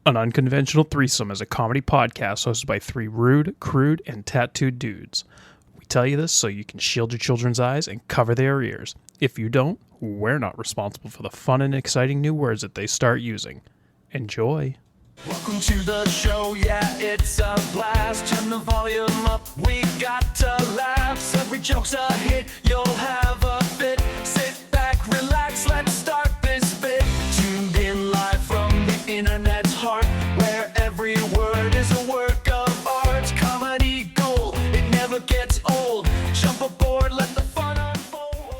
An Unconventional Threesome is a comedy podcast hosted by three rude, crude, and tattooed dudes. We tell you this so you can shield your children's eyes and cover their ears. If you don't, we're not responsible for the fun and exciting new words that they start using. Enjoy. Welcome to the show, yeah, it's a blast. Turn the volume up, we got to laughs. Every joke's a hit, you'll have a fit. Sit back, relax, let's start this bit. Tuned in live from the internet's heart, where every word is a work of art. Comedy gold, it never gets old. Jump aboard, let the fun unfold.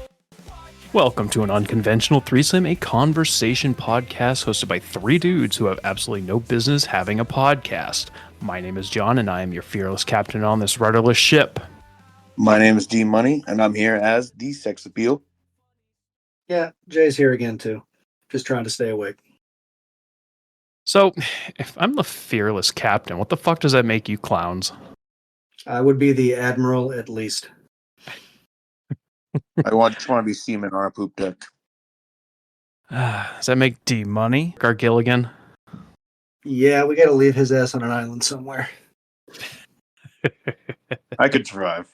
Welcome to An Unconventional Threesome, a conversation podcast hosted by three dudes who have absolutely no business having a podcast. My name is John, and I am your fearless captain on this rudderless ship. My name is D Money, and I'm here as the sex appeal. Yeah, Jay's here again too. Just trying to stay awake. So, if I'm the fearless captain, what the fuck does that make you clowns? I would be the admiral at least. Just want to be semen on a poop deck. Does that make D Money our Gilligan? Yeah, we got to leave his ass on an island somewhere. I could survive.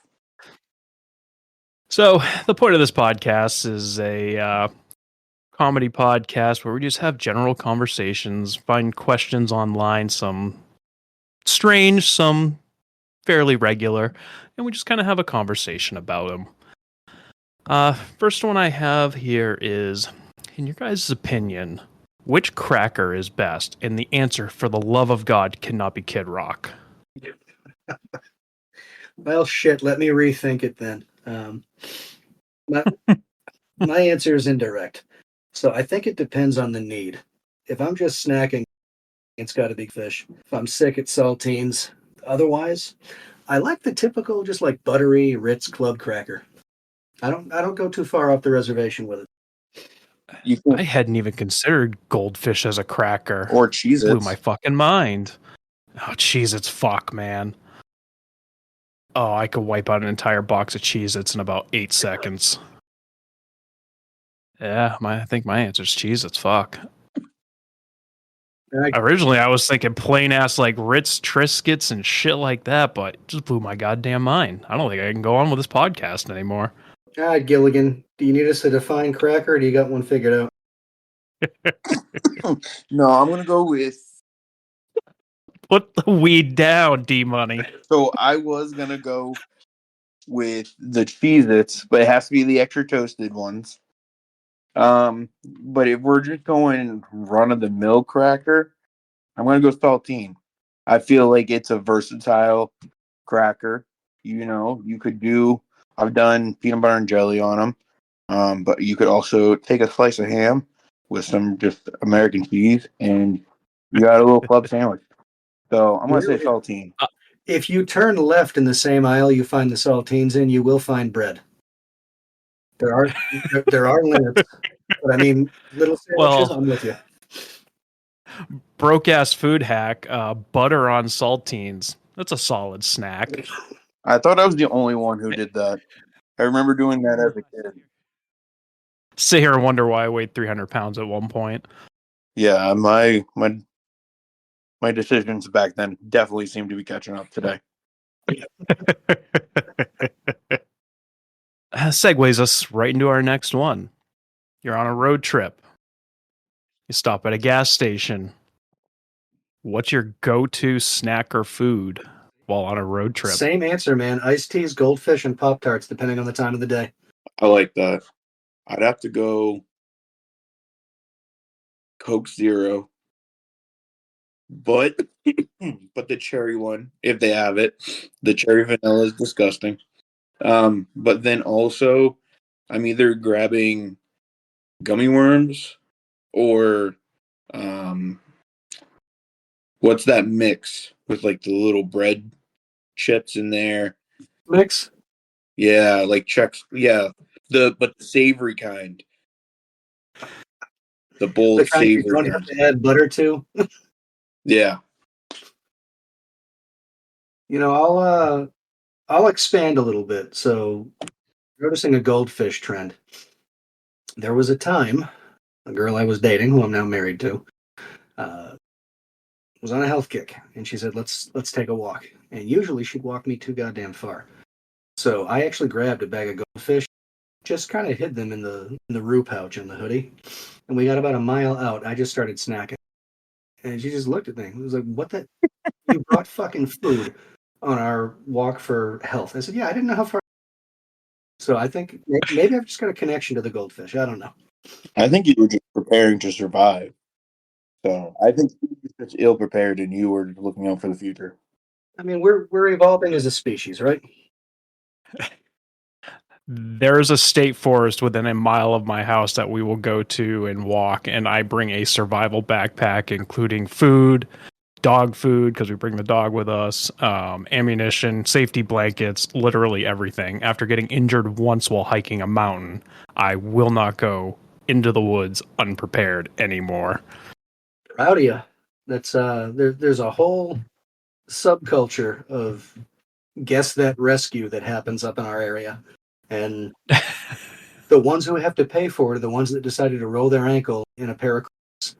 So, the point of this podcast is a comedy podcast where we just have general conversations, find questions online, some strange, some fairly regular, and we just kind of have a conversation about them. First one I have here is, in your guys' opinion, which cracker is best? And the answer, for the love of God, cannot be Kid Rock. Well, shit, let me rethink it then. My answer is indirect. So I think it depends on the need. If I'm just snacking, it's got to be fish. If I'm sick, it's saltines. Otherwise, I like the typical, just like buttery Ritz Club cracker. I don't go too far off the reservation with it. I hadn't even considered goldfish as a cracker. Or Cheez-Its. Blew my fucking mind. Oh, Cheez-Its, fuck, man. Oh, I could wipe out an entire box of Cheez-Its in about 8 seconds. Yeah, I think my answer is Cheez-Its, fuck. Originally, I was thinking plain-ass, like, Ritz Triscuits and shit like that, but it just blew my goddamn mind. I don't think I can go on with this podcast anymore. Gilligan, do you need us to define cracker, or do you got one figured out? No, I'm going to go with... Put the weed down, D-Money. So I was going to go with the Cheez-Its, but it has to be the extra toasted ones. But if we're just going run-of-the-mill cracker, I'm going to go saltine. I feel like it's a versatile cracker. You know, you could do... I've done peanut butter and jelly on them, but you could also take a slice of ham with some just American cheese, and you got a little club sandwich. So I'm going to say saltine. If you turn left in the same aisle you find the saltines in, you will find bread. There are limits, but I mean, little sandwiches, I'm with you. Broke-ass food hack, butter on saltines. That's a solid snack. I thought I was the only one who did that. I remember doing that as a kid. Sit here and wonder why I weighed 300 pounds at one point. Yeah, my decisions back then definitely seem to be catching up today. Segues us right into our next one. You're on a road trip. You stop at a gas station. What's your go-to snack or food while on a road trip? Same answer, man. Iced teas, goldfish, and Pop-Tarts, depending on the time of the day. I like that. I'd have to go Coke Zero. But the cherry one, if they have it. The cherry vanilla is disgusting. But then also, I'm either grabbing gummy worms or what's that mix with like the little bread chips in there? Mix? Yeah, like Chex. Yeah, but the savory kind. The bold savory. You don't have to add butter to. Yeah. You know, I'll expand a little bit. So, noticing a goldfish trend. There was a time, a girl I was dating, who I'm now married to, was on a health kick, and she said, let's take a walk. And usually she'd walk me too goddamn far. So I actually grabbed a bag of goldfish, just kind of hid them in the roo pouch in the hoodie. And we got about a mile out. I just started snacking. And she just looked at me. It was like, what the? You brought fucking food on our walk for health. I said, yeah, I didn't know how far. So I think maybe I've just got a connection to the goldfish. I don't know. I think you were just preparing to survive. So I think you were just ill prepared and you were looking out for the future. I mean, we're evolving as a species, right? There's a state forest within a mile of my house that we will go to and walk, and I bring a survival backpack, including food, dog food, because we bring the dog with us, ammunition, safety blankets, literally everything. After getting injured once while hiking a mountain, I will not go into the woods unprepared anymore. Proud of you. That's there's a whole subculture of guess that rescue that happens up in our area. And the ones who have to pay for it are the ones that decided to roll their ankle in a pair of clothes,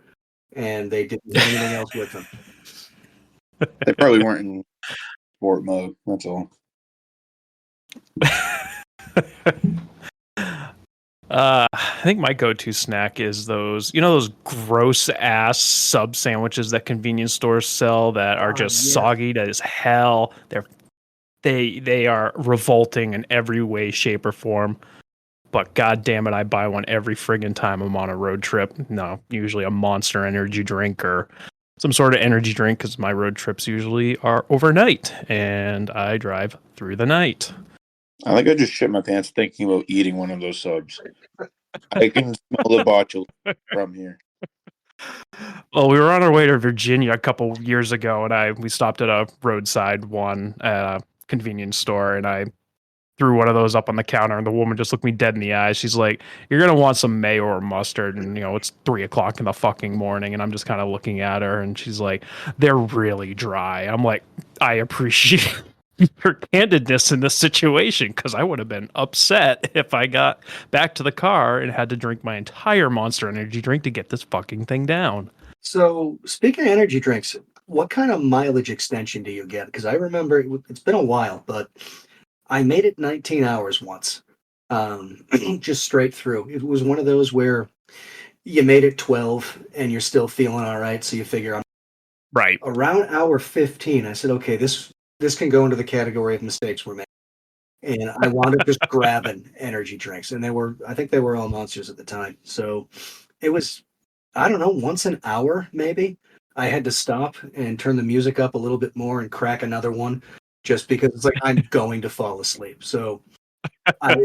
and they didn't have anything else with them. They probably weren't in sport mode. That's all. I think my go-to snack is those gross ass sub sandwiches that convenience stores sell that are just soggy as hell. They are revolting in every way, shape, or form. But god damn it, I buy one every friggin' time I'm on a road trip. No, usually a Monster energy drink or some sort of energy drink, because my road trips usually are overnight and I drive through the night. I think I just shit my pants thinking about eating one of those subs. I can smell the botule from here. Well, we were on our way to Virginia a couple years ago, and we stopped at a roadside one at a convenience store, and I threw one of those up on the counter, and the woman just looked me dead in the eyes. She's like, "You're gonna want some mayo or mustard," and it's 3:00 in the fucking morning, and I'm just kind of looking at her, and she's like, "They're really dry." I'm like, I appreciate your candidness in this situation, because I would have been upset if I got back to the car and had to drink my entire Monster energy drink to get this fucking thing down. So, speaking of energy drinks, what kind of mileage extension do you get? Because I remember it's been a while, but I made it 19 hours once, just straight through. It was one of those where you made it 12 and you're still feeling all right, so you figure I'm right around hour 15. I said, okay, this can go into the category of mistakes we're making. And I wound up just grabbing energy drinks, and I think they were all Monsters at the time. So it was, I don't know, once an hour maybe. I had to stop and turn the music up a little bit more and crack another one, just because it's like I'm going to fall asleep. So I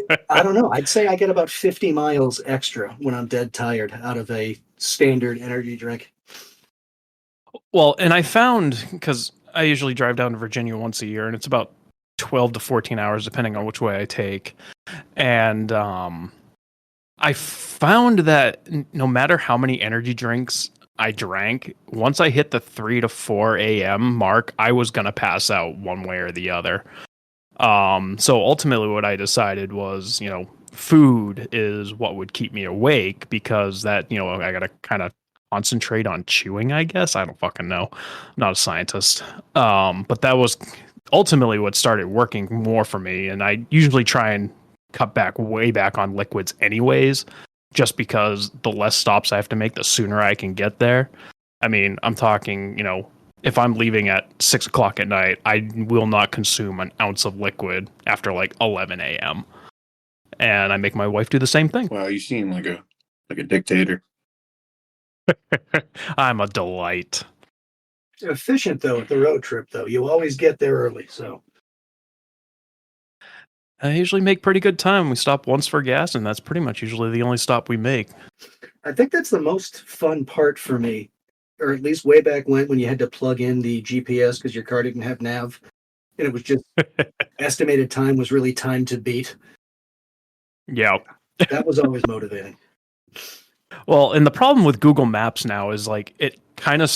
don't know. I'd say I get about 50 miles extra when I'm dead tired out of a standard energy drink. Well, and I found, because I usually drive down to Virginia once a year, and it's about 12 to 14 hours depending on which way I take. And I found that no matter how many energy drinks I drank, once I hit the 3 to 4 a.m. mark, I was going to pass out one way or the other. So ultimately what I decided was, food is what would keep me awake, because that, I got to kind of concentrate on chewing, I guess. I don't fucking know. I'm not a scientist. But that was ultimately what started working more for me. And I usually try and cut way back on liquids anyways, just because the less stops I have to make, the sooner I can get there. I mean, I'm talking, if I'm leaving at 6:00 at night, I will not consume an ounce of liquid after like 11 a.m. And I make my wife do the same thing. Wow, you seem like a dictator. I'm a delight. Efficient though at the road trip though. You always get there early, so I usually make pretty good time. We stop once for gas, and that's pretty much usually the only stop we make. I think that's the most fun part for me, or at least way back when you had to plug in the GPS because your car didn't have nav, and it was just estimated time was really time to beat. Yeah. That was always motivating. Well, and the problem with Google Maps now is like it kind of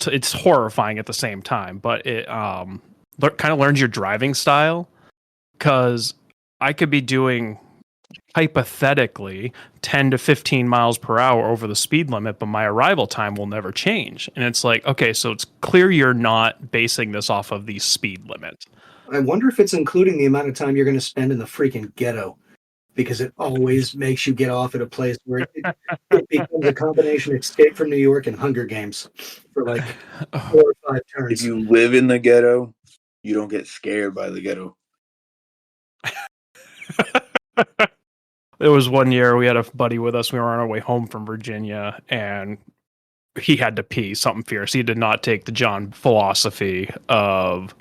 it's horrifying at the same time, but it kind of learns your driving style, because I could be doing hypothetically 10 to 15 miles per hour over the speed limit, but my arrival time will never change. And it's like, okay, so it's clear you're not basing this off of the speed limit. I wonder if it's including the amount of time you're going to spend in the freaking ghetto, because it always makes you get off at a place where it becomes a combination Escape from New York and Hunger Games for like 4 or 5 turns. If you live in the ghetto, you don't get scared by the ghetto. There was one year we had a buddy with us. We were on our way home from Virginia, and he had to pee something fierce. He did not take the John philosophy of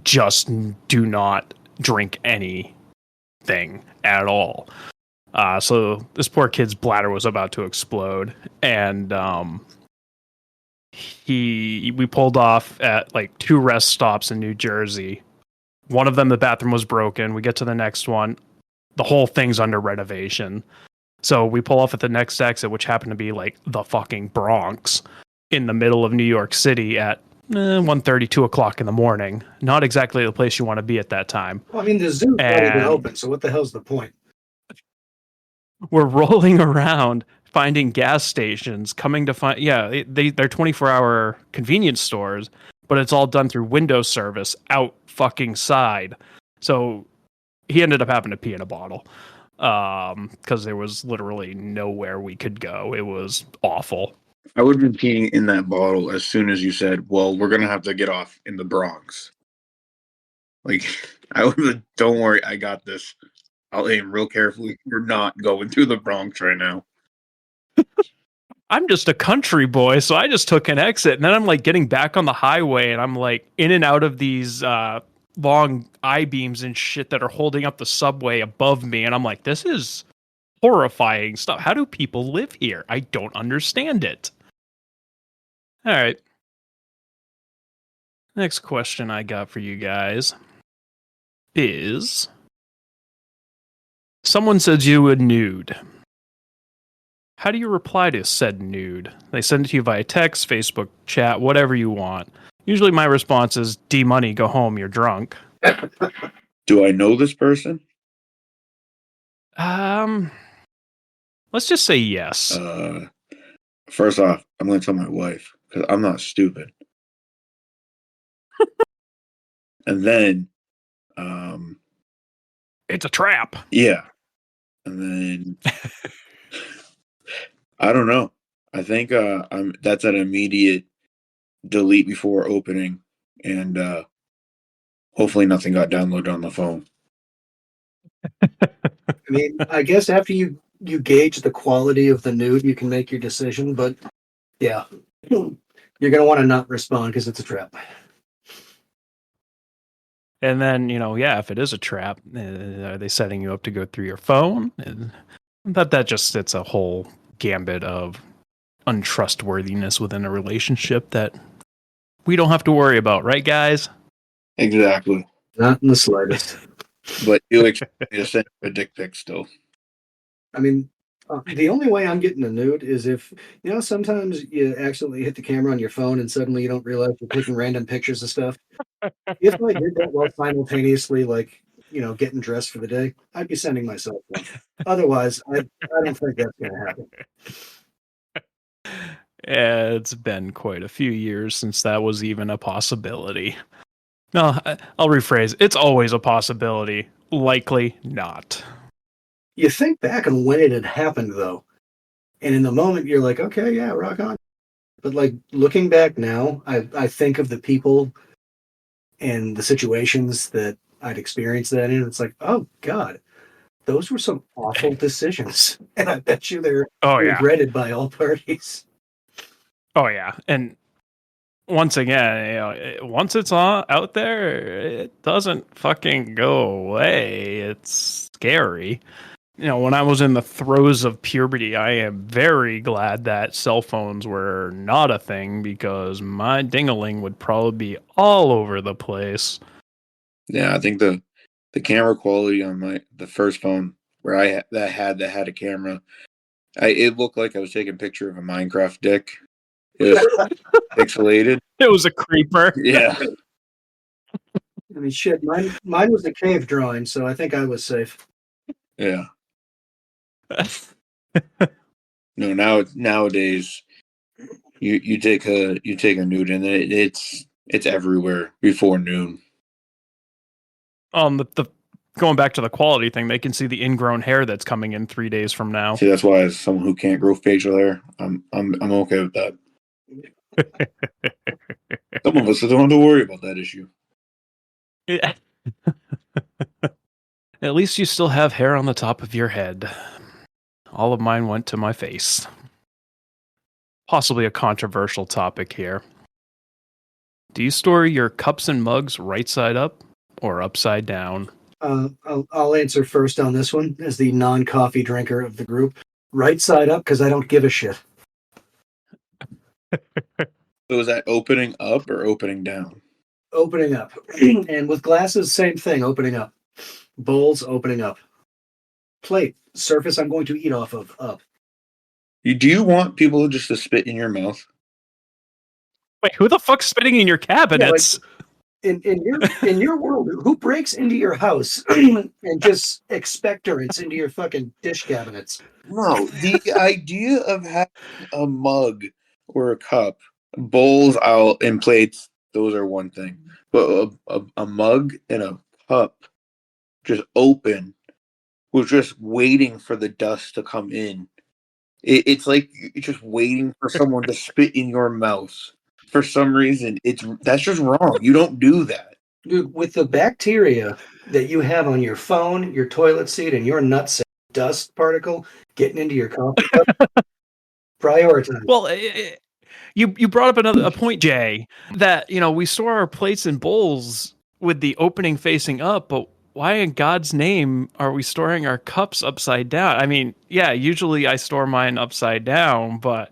just do not drink anything at all. So this poor kid's bladder was about to explode, and we pulled off at like 2 rest stops in New Jersey. One of them, the bathroom was broken. We get to the next one. The whole thing's under renovation. So we pull off at the next exit, which happened to be like the fucking Bronx in the middle of New York City at 1:30, 2 o'clock in the morning. Not exactly the place you want to be at that time. Well, I mean, the zoo's not even open, so what the hell's the point? We're rolling around finding gas stations, coming to find, they're 24-hour convenience stores, but it's all done through window service out fucking side. So he ended up having to pee in a bottle because there was literally nowhere we could go. It was awful. I would have been peeing in that bottle as soon as you said, well, we're going to have to get off in the Bronx. Like, I would have, don't worry, I got this. I'll aim real carefully. We're not going through the Bronx right now. I'm just a country boy, so I just took an exit. And then I'm like getting back on the highway, and I'm like in and out of these long I-beams and shit that are holding up the subway above me. And I'm like, this is horrifying stuff. How do people live here? I don't understand it. All right. Next question I got for you guys is, someone says you a nude. How do you reply to said nude? They send it to you via text, Facebook chat, whatever you want. Usually my response is, D-money, go home, you're drunk. Do I know this person? Let's just say yes. First off, I'm going to tell my wife because I'm not stupid. And then, It's a trap. Yeah. And then, I don't know. I think that's an immediate delete before opening, and hopefully nothing got downloaded on the phone. I mean, I guess after you gauge the quality of the nude, you can make your decision. But yeah, you're going to want to not respond because it's a trap. And then, if it is a trap, are they setting you up to go through your phone? And it's a whole gambit of untrustworthiness within a relationship that we don't have to worry about, right, guys? Exactly. Not in the slightest. But you expect me to send a dick pic still. I mean, the only way I'm getting a nude is if, sometimes you accidentally hit the camera on your phone and suddenly you don't realize you're taking random pictures of stuff. If I did that while simultaneously, getting dressed for the day, I'd be sending myself one. Otherwise, I don't think that's going to happen. It's been quite a few years since that was even a possibility. No, I'll rephrase. It's always a possibility. Likely not. You think back on when it had happened, though, and in the moment you're like, okay, yeah, rock on. But looking back now, I think of the people and the situations that I'd experienced that in. It's like, oh God, those were some awful decisions, and I bet you they're regretted by all parties. Oh yeah, and once again, once it's out there, it doesn't fucking go away. It's scary. When I was in the throes of puberty, I am very glad that cell phones were not a thing, because my ding-a-ling would probably be all over the place. Yeah, I think the camera quality on the first phone where I had a camera, it looked like I was taking a picture of a Minecraft dick. It was pixelated. It was a creeper. Yeah. I mean, shit, mine was a cave drawing, so I think I was safe. Yeah. No, nowadays you take a nude and it's everywhere before noon. The going back to the quality thing, they can see the ingrown hair that's coming in 3 days from now. See, that's why as someone who can't grow facial hair, I'm okay with that. Some of us don't have to worry about that issue. Yeah. At least you still have hair on the top of your head. All of mine went to my face. Possibly a controversial topic here. Do you store your cups and mugs right side up or upside down? I'll answer first on this one as the non-coffee drinker of the group. Right side up because I don't give a shit. So is that opening up or opening down? Opening up. And with glasses, same thing, opening up. Bowls, opening up. Plate, surface I'm going to eat off of, up. Do you want people just to spit in your mouth? Wait, who the fuck's spitting in your cabinets? In your world, who breaks into your house and just expectorates into your fucking dish cabinets? No, the idea of having a mug or a cup, bowls out and plates, those are one thing. But a mug and a cup just open, was just waiting for the dust to come in. It's like you're just waiting for someone to spit in your mouth. For some reason, that's just wrong. You don't do that. Dude, with the bacteria that you have on your phone, your toilet seat, and your nutsack, dust particle getting into your coffee cup, prioritize. Well, you brought up a point, Jay, that we store our plates and bowls with the opening facing up, but why in God's name are we storing our cups upside down? I mean, yeah, usually I store mine upside down, but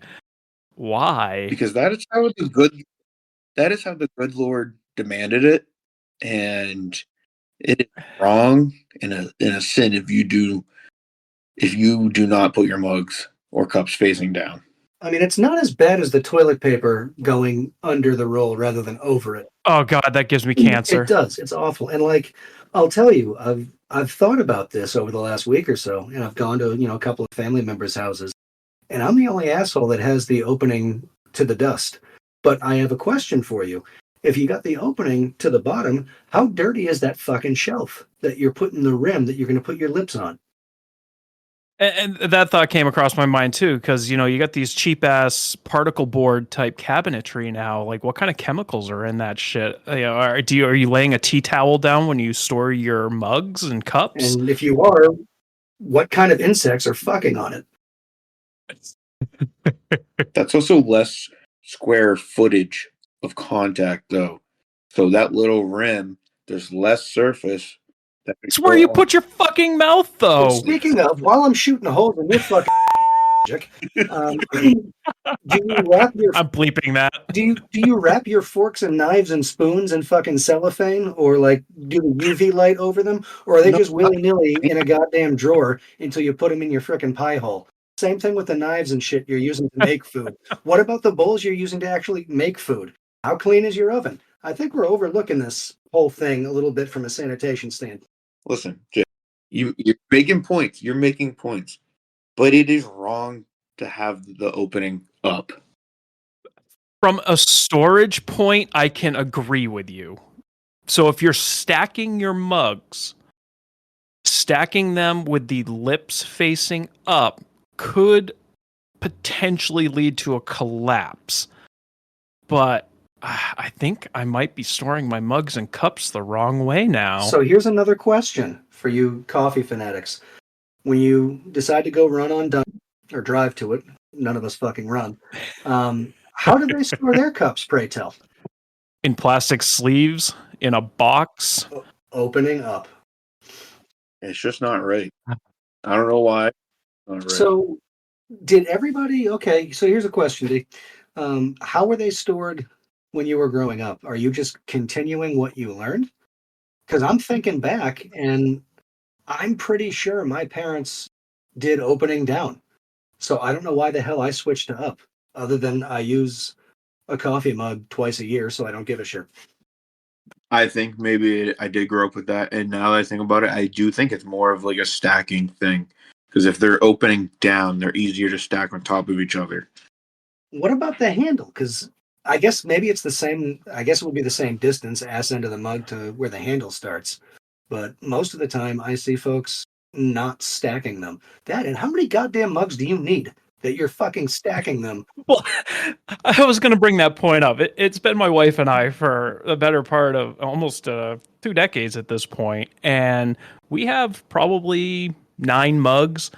why? Because that is how the good Lord demanded it, and it is wrong in a sin if you do not put your mugs or cups facing down. I mean, it's not as bad as the toilet paper going under the roll rather than over it. Oh God, that gives me cancer. It does. It's awful. And like, I'll tell you, I've thought about this over the last week or so, and I've gone to a couple of family members' houses, and I'm the only asshole that has the opening to the dust. But I have a question for you. If you got the opening to the bottom, how dirty is that fucking shelf that you're putting the rim that you're going to put your lips on? And that thought came across my mind too, because you got these cheap ass particle board type cabinetry now. Like, what kind of chemicals are in that shit? Are you laying a tea towel down when you store your mugs and cups? And if you are, what kind of insects are fucking on it? That's also less square footage of contact, though. So that little rim, there's less surface. It's where you put your fucking mouth, though. Well, speaking of, while I'm shooting a hole in your fucking do you wrap your? I'm bleeping that. Do you wrap your forks and knives and spoons in fucking cellophane, or like do the UV light over them, or are they just willy nilly in a goddamn drawer until you put them in your frickin' pie hole? Same thing with the knives and shit you're using to make food. What about the bowls you're using to actually make food? How clean is your oven? I think we're overlooking this whole thing a little bit from a sanitation standpoint. Listen, Jay, you're making points. You're making points, but it is wrong to have the opening up. From a storage point, I can agree with you. So if you're stacking your mugs, stacking them with the lips facing up could potentially lead to a collapse. But I think I might be storing my mugs and cups the wrong way now. So here's another question for you coffee fanatics. When you decide to go run on Dun or drive to it, none of us fucking run. How do they store their cups, pray tell? In plastic sleeves, in a box. Opening up. It's just not right. I don't know why. Not right. So did everybody, okay, so here's a question, D. How were they stored when you were growing up? Are you just continuing what you learned? Because I'm thinking back, and I'm pretty sure my parents did opening down. So I don't know why the hell I switched to up, other than I use a coffee mug twice a year, so I don't give a shit. I think maybe I did grow up with that, and now that I think about it, I do think it's more of like a stacking thing. Because if they're opening down, they're easier to stack on top of each other. What about the handle? Because I guess maybe it's the same. I guess it will be the same distance, ass end of the mug to where the handle starts. But most of the time, I see folks not stacking them. That and how many goddamn mugs do you need that you're fucking stacking them? Well, I was going to bring that point up. It's been my wife and I for the better part of almost 2 decades at this point, and we have probably 9 mugs,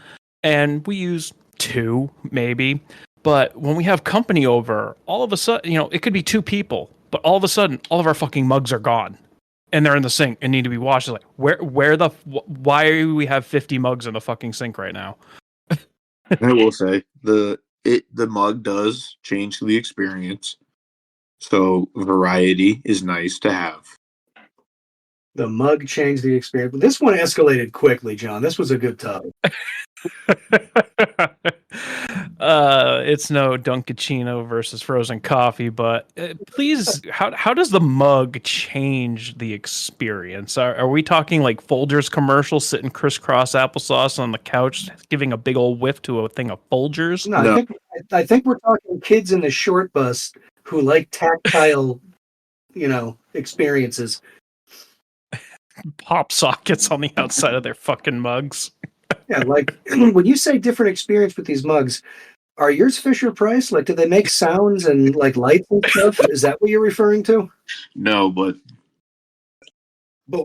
and we use 2 maybe. But when we have company over, all of a sudden, it could be 2 people, but all of a sudden, all of our fucking mugs are gone, and they're in the sink and need to be washed. It's like, why do we have 50 mugs in the fucking sink right now? I will say the mug does change the experience, so variety is nice to have. The mug changed the experience. This one escalated quickly, John. This was a good topic. It's no Dunkachino versus frozen coffee, but please, how does the mug change the experience? Are we talking like Folgers commercial, sitting crisscross applesauce on the couch, giving a big old whiff to a thing of Folgers? No. I think we're talking kids in the short bus who like tactile, experiences. Pop sockets on the outside of their fucking mugs. Yeah, like when you say different experience with these mugs, are yours Fisher Price? Like, do they make sounds and like lights and stuff? Is that what you're referring to? No, but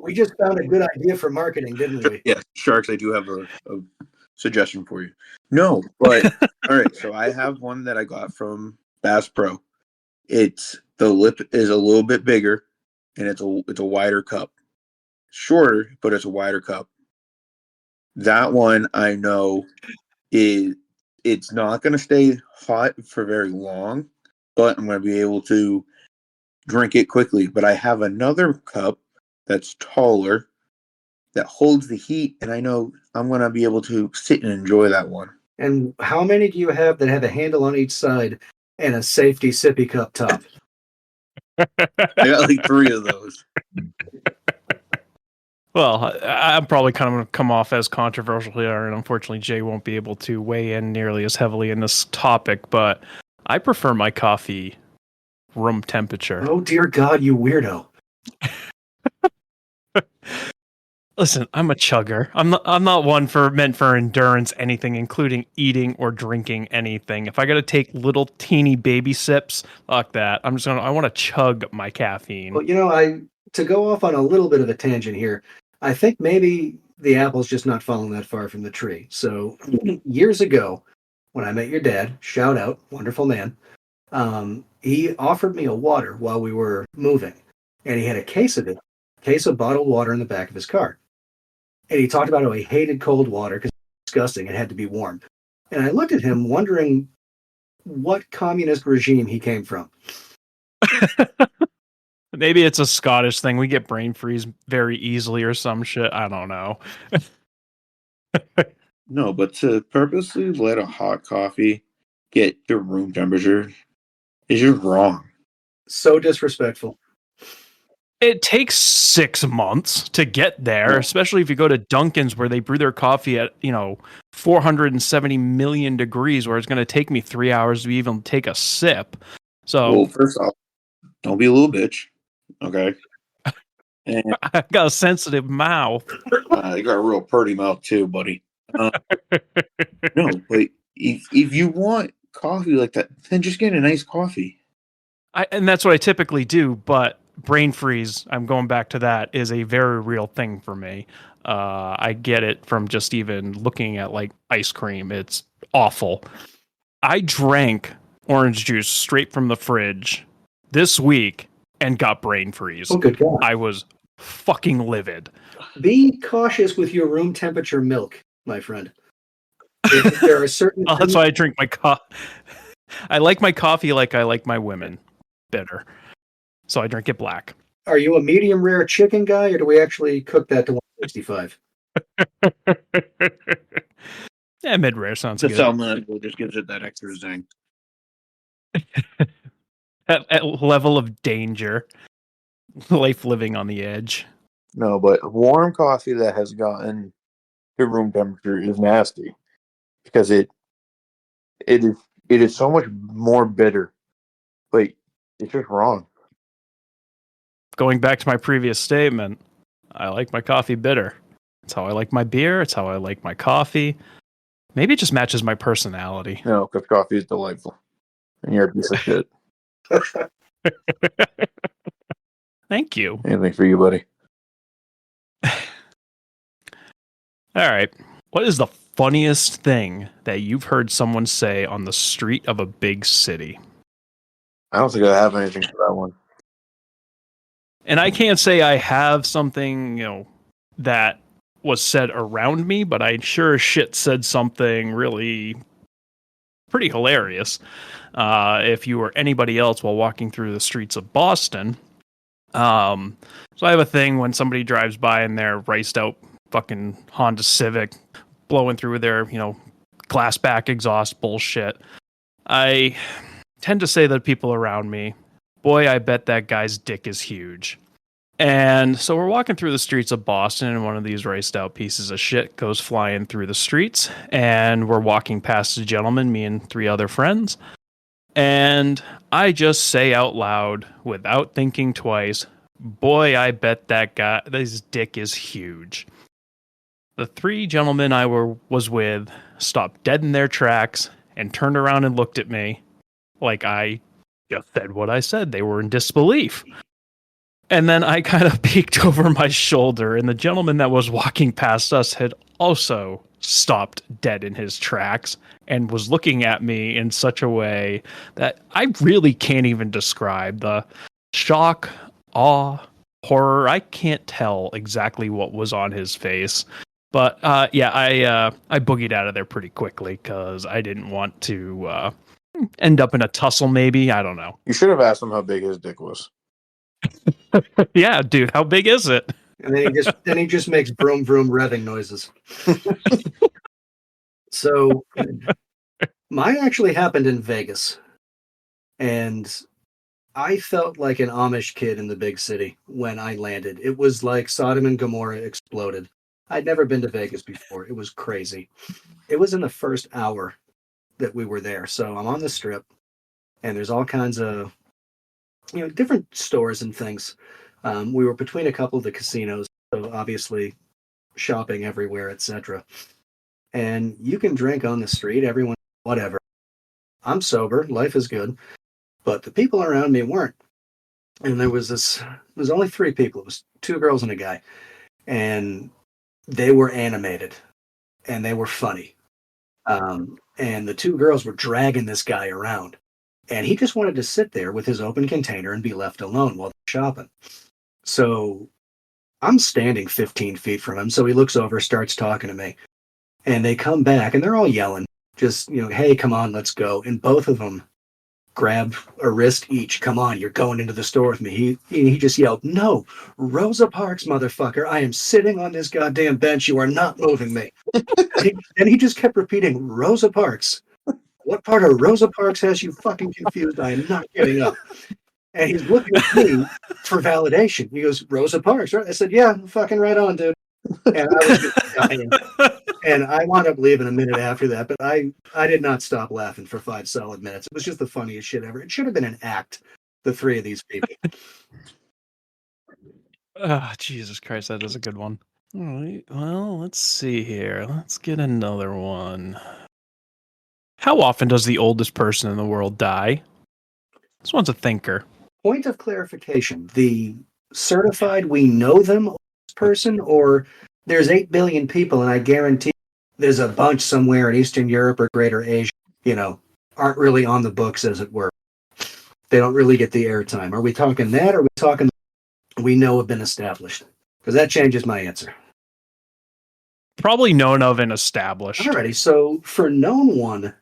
we just found a good idea for marketing, didn't we? yeah, Sharks, I do have a suggestion for you. No, but all right. So I have one that I got from Bass Pro. The lip is a little bit bigger, and it's a wider cup. Shorter, but it's a wider cup. That one I know it's not going to stay hot for very long, but I'm going to be able to drink it quickly. But I have another cup that's taller that holds the heat, and I know I'm going to be able to sit and enjoy that one. And how many do you have that have a handle on each side and a safety sippy cup top? I got like 3 of those. Well, I'm probably kind of going to come off as controversial here, and unfortunately, Jay won't be able to weigh in nearly as heavily in this topic, but I prefer my coffee room temperature. Oh, dear God, you weirdo. Listen, I'm a chugger. I'm not one meant for endurance, anything, including eating or drinking anything. If I got to take little teeny baby sips, fuck that. I want to chug my caffeine. Well, to go off on a little bit of a tangent here, I think maybe the apple's just not falling that far from the tree. So years ago, when I met your dad, shout out, wonderful man, he offered me a water while we were moving, and he had a case of bottled water in the back of his car. And he talked about how he hated cold water because it's disgusting. It had to be warm. And I looked at him wondering what communist regime he came from. Maybe it's a Scottish thing. We get brain freeze very easily or some shit. I don't know. No, but to purposely let a hot coffee get to room temperature is just wrong. So disrespectful. It takes 6 months to get there, especially if you go to Dunkin's where they brew their coffee at, 470 million degrees, where it's going to take me 3 hours to even take a sip. So, well, first off, don't be a little bitch, okay? And I got a sensitive mouth. you got a real purty mouth too, buddy. No, but if you want coffee like that, then just get a nice coffee. And that's what I typically do, but brain freeze, I'm going back to that, is a very real thing for me. I get it from just even looking at like ice cream. It's awful. I drank orange juice straight from the fridge this week and got brain freeze. Oh, good God. I was fucking livid. Be cautious with your room temperature milk, my friend. If there are certain That's why I drink my coffee. I like my coffee like I like my women, bitter. So I drink it black. Are you a medium rare chicken guy, or do we actually cook that to 165? Yeah, mid rare sounds The good. salmon just gives it that extra zing. At level of danger, life living on the edge. No, but warm coffee that has gotten to room temperature is nasty because it is so much more bitter, but it's just wrong. Going back to my previous statement, I like my coffee bitter. It's how I like my beer. It's how I like my coffee. Maybe it just matches my personality. No, because coffee is delightful, and you're a piece of shit. Thank you. Anything for you, buddy. All right. What is the funniest thing that you've heard someone say on the street of a big city? I don't think I have anything for that one. And I can't say I have something, that was said around me, but I sure as shit said something really pretty hilarious. If you were anybody else while walking through the streets of Boston. So I have a thing when somebody drives by in their riced out fucking Honda Civic blowing through their, glass back exhaust bullshit. I tend to say that people around me, boy, I bet that guy's dick is huge. And so we're walking through the streets of Boston, and one of these raced out pieces of shit goes flying through the streets. And we're walking past a gentleman, me and 3 other friends. And I just say out loud, without thinking twice, boy, I bet that guy, his dick is huge. The 3 gentlemen I was with stopped dead in their tracks and turned around and looked at me like I just said what I said. They were in disbelief. And then I kind of peeked over my shoulder, and the gentleman that was walking past us had also stopped dead in his tracks and was looking at me in such a way that I really can't even describe. The shock, awe, horror, I can't tell exactly what was on his face. But I boogied out of there pretty quickly because I didn't want to end up in a tussle, maybe. I don't know. You should have asked him how big his dick was. Yeah, dude, how big is it? And then he just makes vroom vroom revving noises. So mine actually happened in Vegas. And I felt like an Amish kid in the big city when I landed. It was like Sodom and Gomorrah exploded. I'd never been to Vegas before. It was crazy. It was in the first hour that we were there. So I'm on the strip, and there's all kinds of different stores and things. We were between a couple of the casinos, so obviously shopping everywhere, etc. And you can drink on the street, everyone, whatever. I'm sober, life is good, but the people around me weren't. And there was only 3 people. It was 2 girls and a guy. And they were animated, and they were funny. And the 2 girls were dragging this guy around. And he just wanted to sit there with his open container and be left alone while they're shopping. So I'm standing 15 feet from him. So he looks over, starts talking to me. And they come back, and they're all yelling, just, hey, come on, let's go. And both of them grab a wrist each. Come on, you're going into the store with me. He just yelled, no, Rosa Parks, motherfucker. I am sitting on this goddamn bench. You are not moving me. And he just kept repeating, Rosa Parks. What part of Rosa Parks has you fucking confused? I am not getting up. And he's looking at me for validation. He goes, Rosa Parks, right? I said, yeah, fucking right on, dude. And I was just dying. And I wound up leaving a minute after that, but I did not stop laughing for 5 solid minutes. It was just the funniest shit ever. It should have been an act, the 3 of these people. Oh, Jesus Christ, that is a good one. All right, well, let's see here. Let's get another one. How often does the oldest person in the world die? This one's a thinker. Point of clarification. The certified we know them person, or there's 8 billion people, and I guarantee there's a bunch somewhere in Eastern Europe or Greater Asia, aren't really on the books, as it were. They don't really get the airtime. Are we talking that, or are we talking we know have been established? Because that changes my answer. Probably known of and established. Alrighty, so for known one,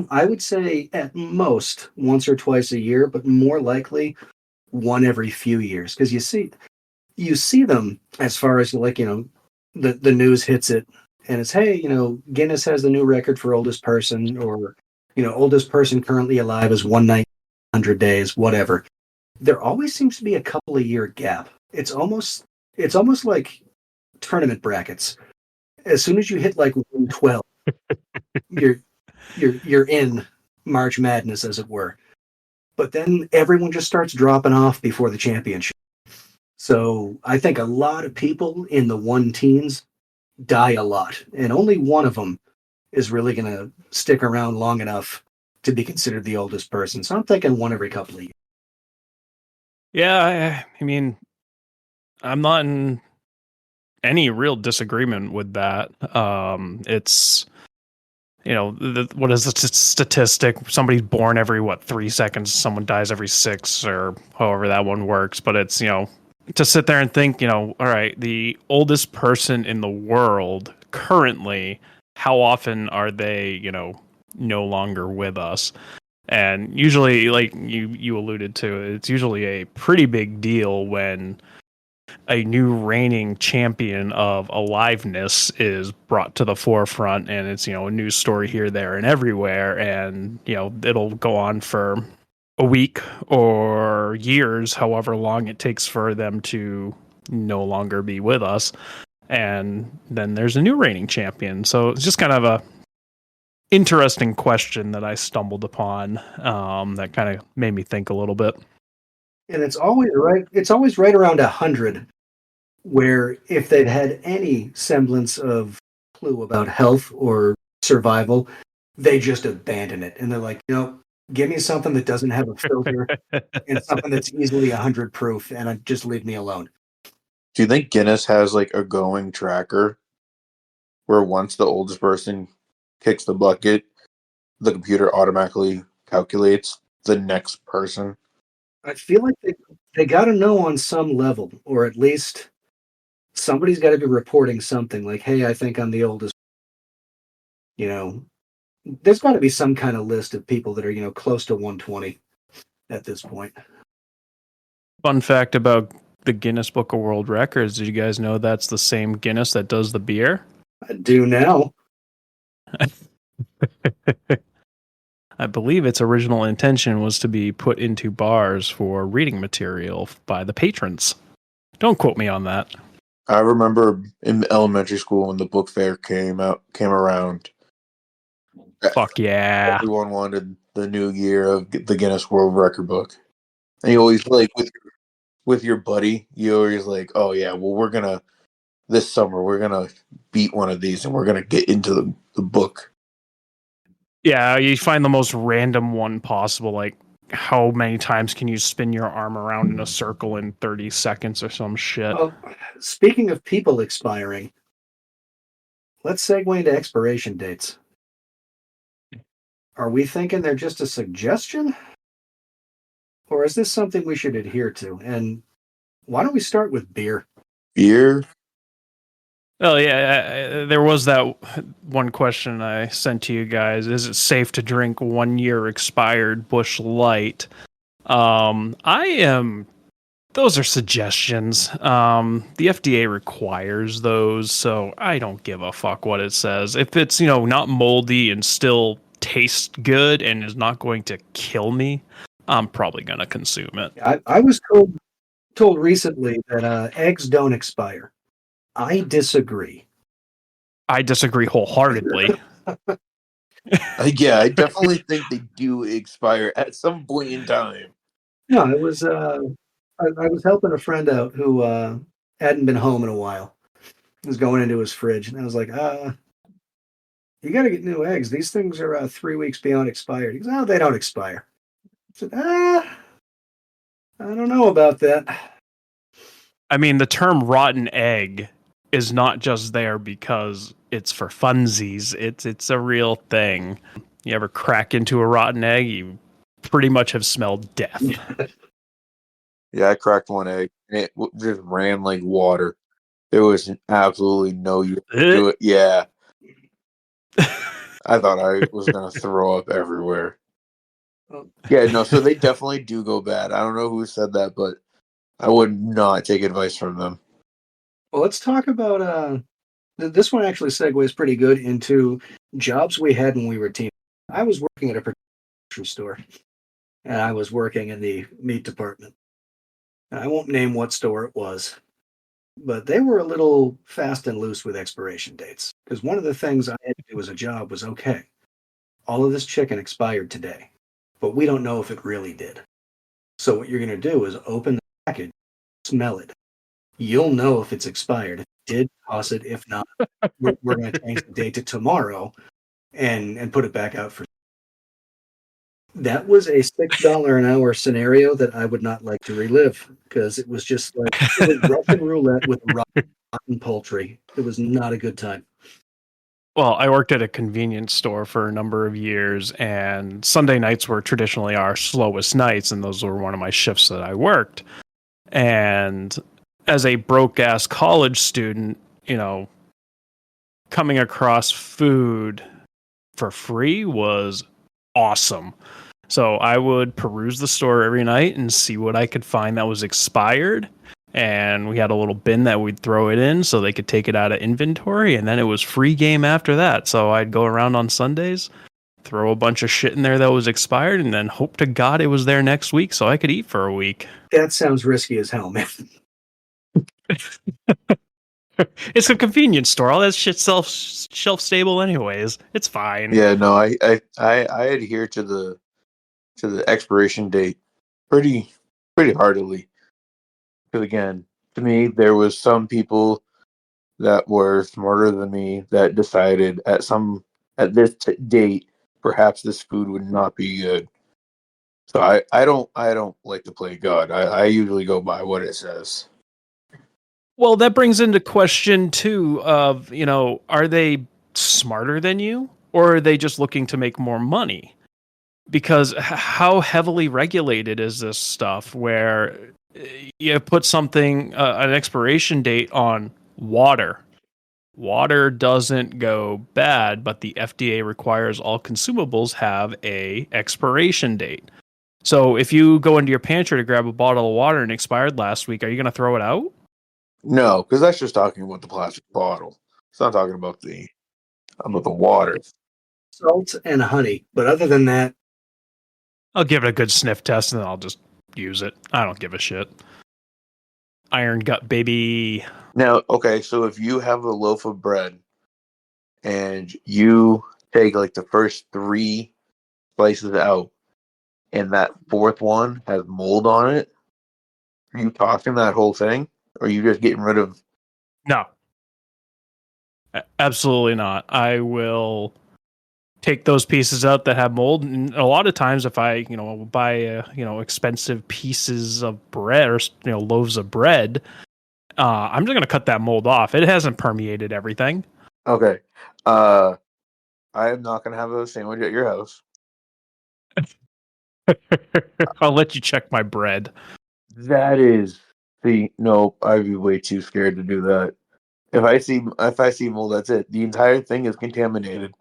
I would say at most once or twice a year, but more likely one every few years. Because you see them as far as the news hits it, and it's, hey, Guinness has the new record for oldest person, or oldest person currently alive is 100 days, whatever. There always seems to be a couple of year gap. It's almost like tournament brackets. as soon as you hit like 112, you're you're in March Madness, as it were. But then everyone just starts dropping off before the championship. So I think a lot of people in the one teens die a lot, and only one of them is really going to stick around long enough to be considered the oldest person. So I'm thinking one every couple of years. Yeah, I mean, I'm not in any real disagreement with that. It's what is the statistic? Somebody's born every 3 seconds, someone dies every 6, or however that one works. But it's to sit there and think, all right, the oldest person in the world currently, how often are they, no longer with us? And usually, like you alluded to, it's usually a pretty big deal when a new reigning champion of aliveness is brought to the forefront, and it's a news story here, there, and everywhere, and it'll go on for a week or years, however long it takes for them to no longer be with us, and then there's a new reigning champion. So it's just kind of a interesting question that I stumbled upon, that kind of made me think a little bit. And it's always right. It's always right around 100, where if they've had any semblance of clue about health or survival, they just abandon it. And they're like, give me something that doesn't have a filter and something that's easily 100 proof, and just leave me alone. Do you think Guinness has like a going tracker where once the oldest person kicks the bucket, the computer automatically calculates the next person? I feel like they got to know on some level, or at least somebody's got to be reporting something like, hey, I think I'm the oldest. There's got to be some kind of list of people that are, close to 120 at this point. Fun fact about the Guinness Book of World Records: did you guys know that's the same Guinness that does the beer? I do now. I believe its original intention was to be put into bars for reading material by the patrons. Don't quote me on that. I remember in elementary school when the book fair came around. Fuck yeah. Everyone wanted the new year of the Guinness World Record book. And you always like with your buddy, you always like, oh yeah, well this summer we're gonna beat one of these and we're gonna get into the book. Yeah, you find the most random one possible, like how many times can you spin your arm around in a circle in 30 seconds or some shit? Speaking of people expiring, let's segue into expiration dates. Are we thinking they're just a suggestion? Or is this something we should adhere to? And why don't we start with beer? Beer? Oh yeah, there was that one question I sent to you guys. Is it safe to drink 1 year expired Busch Light? Those are suggestions. The FDA requires those, so I don't give a fuck what it says. If it's, not moldy and still tastes good and is not going to kill me, I'm probably going to consume it. I was told recently that eggs don't expire. I disagree. I disagree wholeheartedly. Yeah, I definitely think they do expire at some point in time. No, it was I was helping a friend out who hadn't been home in a while. He was going into his fridge, and I was like, you got to get new eggs. These things are 3 weeks beyond expired. He goes, no, they don't expire. I said, I don't know about that. I mean, the term rotten egg is not just there because it's for funsies. It's a real thing. You ever crack into a rotten egg, you pretty much have smelled death. Yeah, I cracked one egg and it just ran like water. There was absolutely no use to do it. Yeah. I thought I was going to throw up everywhere. Yeah, no, so they definitely do go bad. I don't know who said that, but I would not take advice from them. Well, let's talk about this one actually segues pretty good into jobs we had when we were teens. I was working at a grocery store, and I was working in the meat department. And I won't name what store it was, but they were a little fast and loose with expiration dates. Because one of the things I had to do as a job was, okay, all of this chicken expired today, but we don't know if it really did. So what you're going to do is open the package, smell it. You'll know if it's expired. If it did, toss it. If not, we're going to change the date to tomorrow and put it back out for. That was a $6 an hour scenario that I would not like to relive, because it was just like it was Russian roulette with rotten poultry. It was not a good time. Well, I worked at a convenience store for a number of years, and Sunday nights were traditionally our slowest nights, and those were one of my shifts that I worked. And as a broke-ass college student, coming across food for free was awesome. So I would peruse the store every night and see what I could find that was expired. And we had a little bin that we'd throw it in so they could take it out of inventory. And then it was free game after that. So I'd go around on Sundays, throw a bunch of shit in there that was expired, and then hope to God it was there next week so I could eat for a week. That sounds risky as hell, man. It's a convenience store. All that shit's shelf stable anyways. It's fine. Yeah, no, I adhere to the expiration date pretty heartily. Because again, to me, there was some people that were smarter than me that decided at this date, perhaps this food would not be good. So I don't like to play God. I usually go by what it says. Well, that brings into question too of, are they smarter than you, or are they just looking to make more money? Because how heavily regulated is this stuff where you put something, an expiration date on water? Water doesn't go bad, but the FDA requires all consumables have a expiration date. So if you go into your pantry to grab a bottle of water and expired last week, are you going to throw it out? No, because that's just talking about the plastic bottle. It's not talking about the water. Salt and honey. But other than that, I'll give it a good sniff test and then I'll just use it. I don't give a shit. Iron gut, baby. Now, okay, so if you have a loaf of bread and you take like the first 3 slices out and that 4th one has mold on it, are you tossing that whole thing? Or are you just getting rid of... No. Absolutely not. I will take those pieces out that have mold. And a lot of times if I, buy, expensive pieces of bread or, loaves of bread, I'm just going to cut that mold off. It hasn't permeated everything. Okay. I am not going to have a sandwich at your house. I'll let you check my bread. That is... no, I'd be way too scared to do that. If I see mold, that's it. The entire thing is contaminated.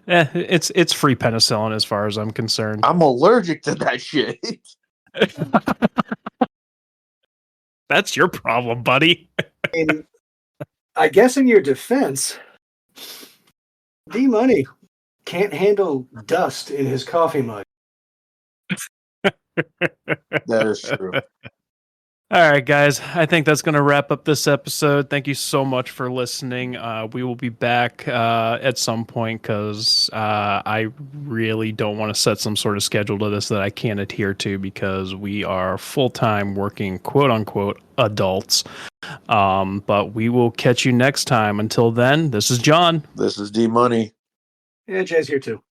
It's free penicillin as far as I'm concerned. I'm allergic to that shit. That's your problem, buddy. I guess in your defense, D-Money can't handle dust in his coffee mug. That is true. All right, guys. I think that's going to wrap up this episode. Thank you so much for listening. We will be back at some point because I really don't want to set some sort of schedule to this that I can't adhere to because we are full-time working, quote-unquote, adults. But we will catch you next time. Until then, this is John. This is D-Money. Yeah, Jay's here too.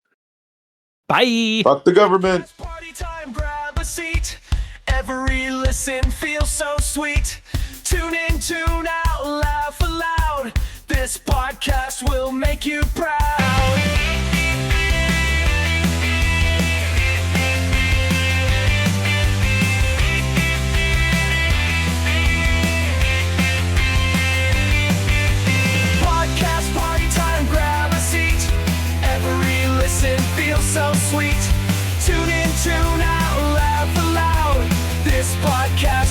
Bye. Fuck the government. Party time, grab a seat. Every listen feels so sweet. Tune in, tune out, laugh aloud. This podcast will make you proud. Podcast party time, grab a seat. Every listen feels so sweet. Tune in, tune out, laugh aloud. This podcast